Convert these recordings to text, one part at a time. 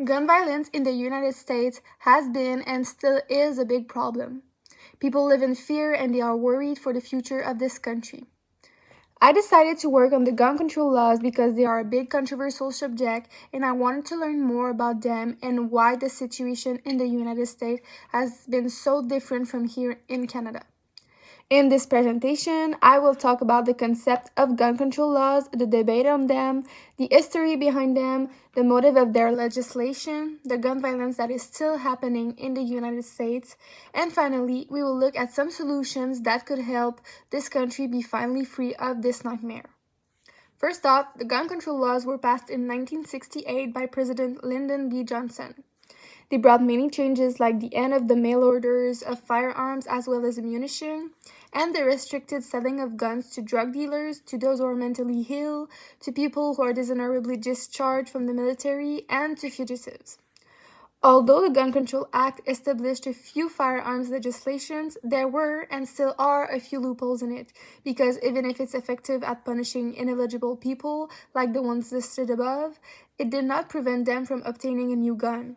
Gun violence in the United States has been and still is a big problem. People live in fear and they are worried for the future of this country. I decided to work on the gun control laws because they are a big controversial subject and I wanted to learn more about them and why the situation in the United States has been so different from here in Canada. In this presentation, I will talk about the concept of gun control laws, the debate on them, the history behind them, the motive of their legislation, the gun violence that is still happening in the United States, and finally, we will look at some solutions that could help this country be finally free of this nightmare. First off, the gun control laws were passed in 1968 by President Lyndon B. Johnson. They brought many changes like the end of the mail orders of firearms as well as ammunition, and the restricted selling of guns to drug dealers, to those who are mentally ill, to people who are dishonorably discharged from the military, and to fugitives. Although the Gun Control Act established a few firearms legislations, there were and still are a few loopholes in it, because even if it's effective at punishing ineligible people, like the ones listed above, it did not prevent them from obtaining a new gun.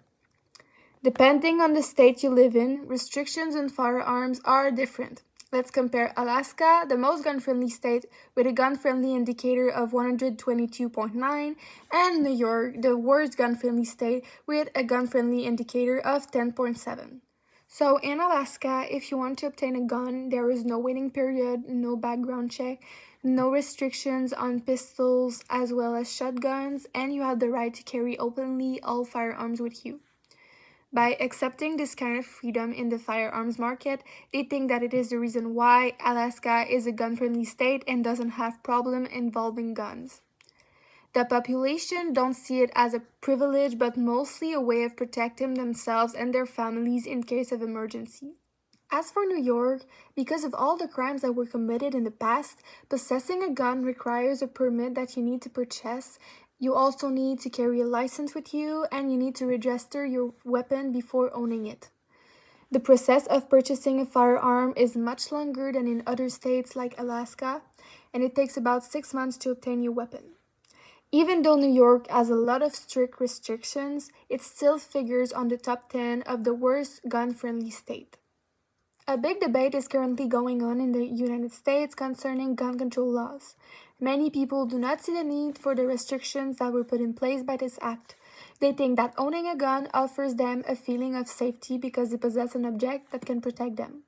Depending on the state you live in, restrictions on firearms are different. Let's compare Alaska, the most gun-friendly state, with a gun-friendly indicator of 122.9, and New York, the worst gun-friendly state, with a gun-friendly indicator of 10.7. So in Alaska, if you want to obtain a gun, there is no waiting period, no background check, no restrictions on pistols as well as shotguns, and you have the right to carry openly all firearms with you. By accepting this kind of freedom in the firearms market, they think that it is the reason why Alaska is a gun-friendly state and doesn't have problem involving guns. The population don't see it as a privilege but mostly a way of protecting themselves and their families in case of emergency. As for New York, because of all the crimes that were committed in the past, possessing a gun requires a permit that you need to purchase. You also need to carry a license with you and you need to register your weapon before owning it. The process of purchasing a firearm is much longer than in other states like Alaska, and it takes about 6 months to obtain your weapon. Even though New York has a lot of strict restrictions, it still figures on the top 10 of the worst gun-friendly state. A big debate is currently going on in the United States concerning gun control laws. Many people do not see the need for the restrictions that were put in place by this act. They think that owning a gun offers them a feeling of safety because they possess an object that can protect them.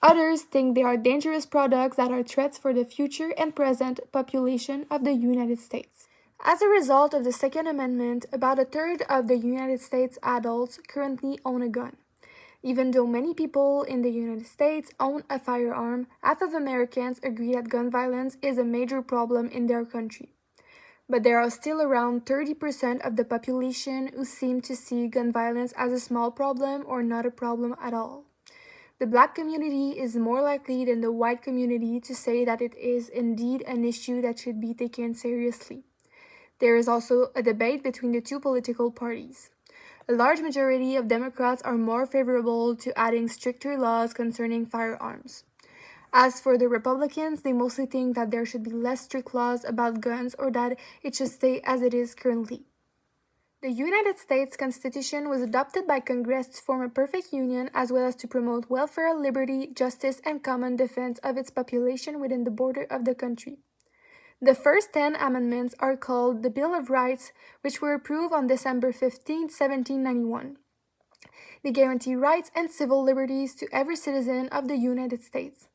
Others think they are dangerous products that are threats for the future and present population of the United States. As a result of the Second Amendment, about a third of the United States adults currently own a gun. Even though many people in the United States own a firearm, half of Americans agree that gun violence is a major problem in their country. But there are still around 30% of the population who seem to see gun violence as a small problem or not a problem at all. The Black community is more likely than the white community to say that it is indeed an issue that should be taken seriously. There is also a debate between the two political parties. A large majority of Democrats are more favorable to adding stricter laws concerning firearms. As for the Republicans, they mostly think that there should be less strict laws about guns or that it should stay as it is currently. The United States Constitution was adopted by Congress to form a perfect union as well as to promote welfare, liberty, justice, and common defense of its population within the border of the country. The first 10 amendments are called the Bill of Rights, which were approved on December 15, 1791. They guarantee rights and civil liberties to every citizen of the United States.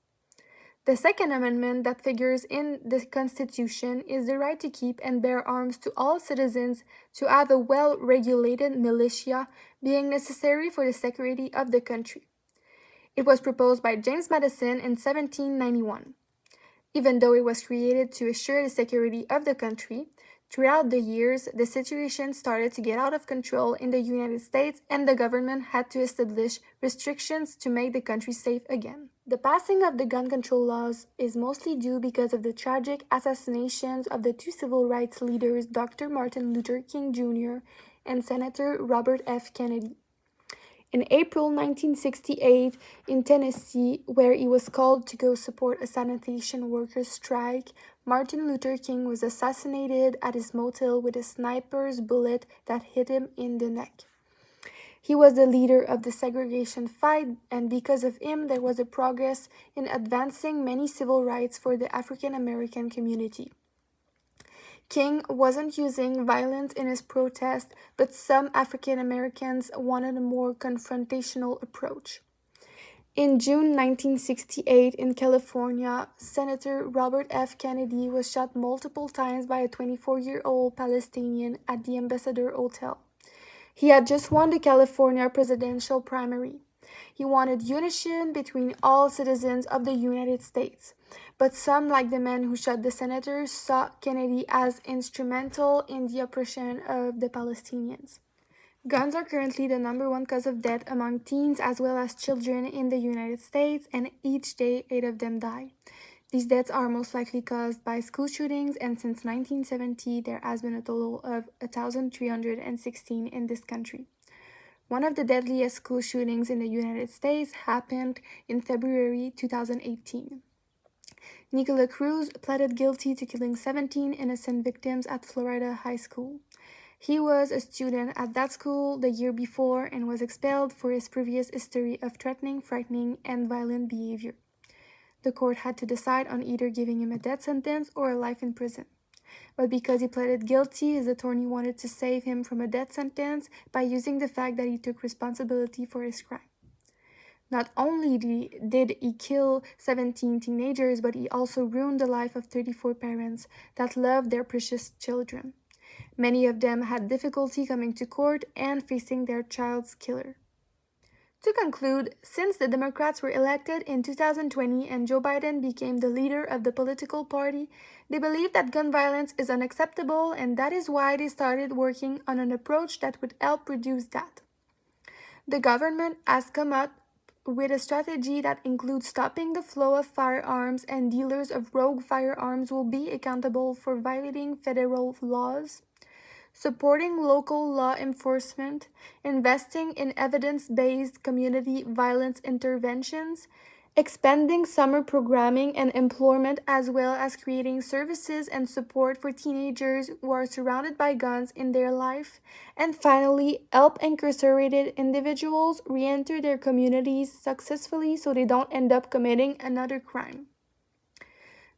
The Second Amendment that figures in the Constitution is the right to keep and bear arms to all citizens to have a well-regulated militia being necessary for the security of the country. It was proposed by James Madison in 1791. Even though it was created to assure the security of the country, throughout the years, the situation started to get out of control in the United States and the government had to establish restrictions to make the country safe again. The passing of the gun control laws is mostly due because of the tragic assassinations of the two civil rights leaders Dr. Martin Luther King Jr. and Senator Robert F. Kennedy. In April 1968, in Tennessee, where he was called to go support a sanitation workers' strike, Martin Luther King was assassinated at his motel with a sniper's bullet that hit him in the neck. He was the leader of the segregation fight, and because of him, there was a progress in advancing many civil rights for the African American community. King wasn't using violence in his protest, but some African Americans wanted a more confrontational approach. In June 1968, in California, Senator Robert F. Kennedy was shot multiple times by a 24-year-old Palestinian at the Ambassador Hotel. He had just won the California presidential primary. He wanted unison between all citizens of the United States. But some, like the man who shot the senator, saw Kennedy as instrumental in the oppression of the Palestinians. Guns are currently the number one cause of death among teens as well as children in the United States, and each day 8 of them die. These deaths are most likely caused by school shootings, and since 1970, there has been a total of 1,316 in this country. One of the deadliest school shootings in the United States happened in February 2018. Nicola Cruz pleaded guilty to killing 17 innocent victims at Florida High School. He was a student at that school the year before and was expelled for his previous history of threatening, frightening, and violent behavior. The court had to decide on either giving him a death sentence or a life in prison. But because he pleaded guilty, his attorney wanted to save him from a death sentence by using the fact that he took responsibility for his crime. Not only did he kill 17 teenagers, but he also ruined the life of 34 parents that loved their precious children. Many of them had difficulty coming to court and facing their child's killer. To conclude, since the Democrats were elected in 2020 and Joe Biden became the leader of the political party, they believe that gun violence is unacceptable, and that is why they started working on an approach that would help reduce that. The government has come up with a strategy that includes stopping the flow of firearms, and dealers of rogue firearms will be accountable for violating federal laws, supporting local law enforcement, investing in evidence-based community violence interventions, expanding summer programming and employment, as well as creating services and support for teenagers who are surrounded by guns in their life, and finally, help incarcerated individuals re-enter their communities successfully so they don't end up committing another crime.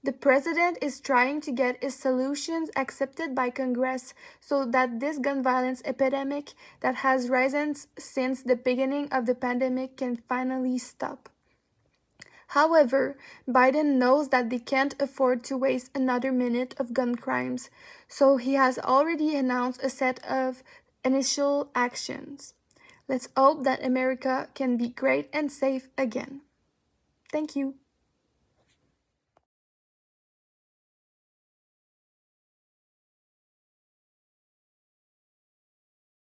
The president is trying to get his solutions accepted by Congress so that this gun violence epidemic that has risen since the beginning of the pandemic can finally stop. However, Biden knows that they can't afford to waste another minute of gun crimes, so he has already announced a set of initial actions. Let's hope that America can be great and safe again. Thank you.